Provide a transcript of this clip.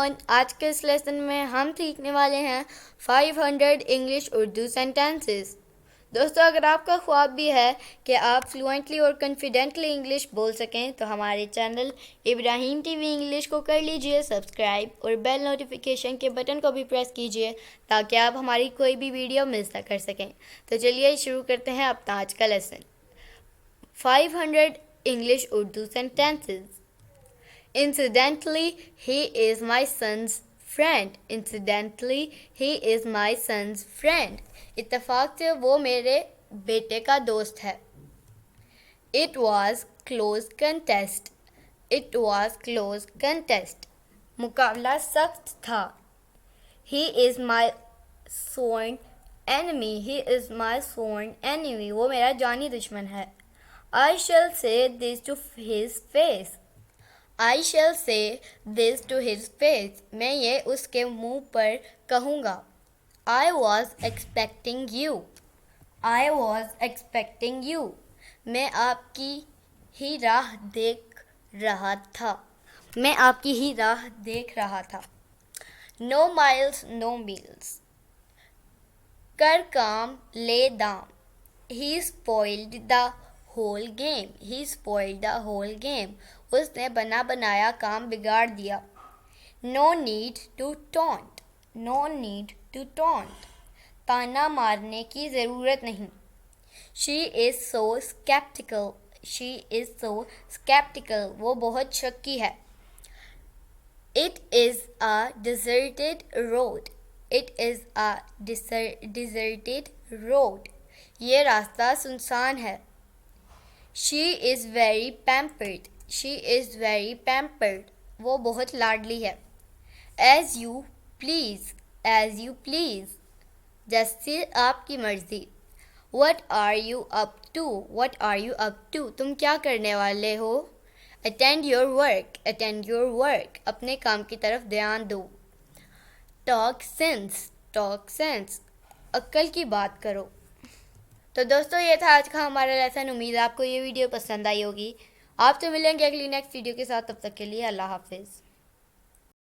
Everyone, आज के इस लेसन में हम सीखने वाले हैं 500 इंग्लिश उर्दू सेंटेंसेस। दोस्तों, अगर आपका ख्वाब भी है कि आप फ्लुएंटली और कॉन्फिडेंटली इंग्लिश बोल सकें तो हमारे चैनल इब्राहिम टीवी इंग्लिश को कर लीजिए सब्सक्राइब और बेल नोटिफिकेशन के बटन को भी प्रेस कीजिए ताकि आप हमारी कोई भी वीडियो मिस ना कर सकें। तो चलिए शुरू करते हैं अपना आज का lesson. 500 English Urdu sentences. Incidentally, he is my son's friend. Incidentally, he is my son's friend. इत्तेफाक से वो मेरे बेटे का दोस्त है। It was close contest. It was close contest. मुकाबला सख्त था। He is my sworn enemy. He is my sworn enemy. वो मेरा जानी दुश्मन है। I shall say this to his face. I shall say this to his face. मैं ये उसके मुंह पर कहूँगा। I was expecting you. I was expecting you. मैं आपकी ही राह देख रहा था। मैं आपकी ही राह देख रहा था। No miles, no meals. कर काम ले दाम. He spoiled the whole game. He spoiled the whole game. उसने बना बनाया काम बिगाड़ दिया। No need to taunt. No need to taunt. ताना मारने की ज़रूरत नहीं। She is so skeptical. She is so skeptical. वो बहुत शक्की है। It is a deserted road. It is a deserted road. ये रास्ता सुनसान है। She is very pampered. She is very pampered. वो बहुत लाडली है। As you please. As you please. जैसे आपकी मर्जी। What are you up to? What are you up to? तुम क्या करने वाले हो? Attend your work. Attend your work. अपने काम की तरफ ध्यान दो। Talk sense. Talk sense. अक्ल की बात करो। तो दोस्तों, ये था आज का हमारा लेसन। उम्मीद है आपको ये वीडियो पसंद आई होगी। आपसे मिलेंगे अगली नेक्स्ट वीडियो के साथ। तब तक के लिए अल्लाह हाफिज़।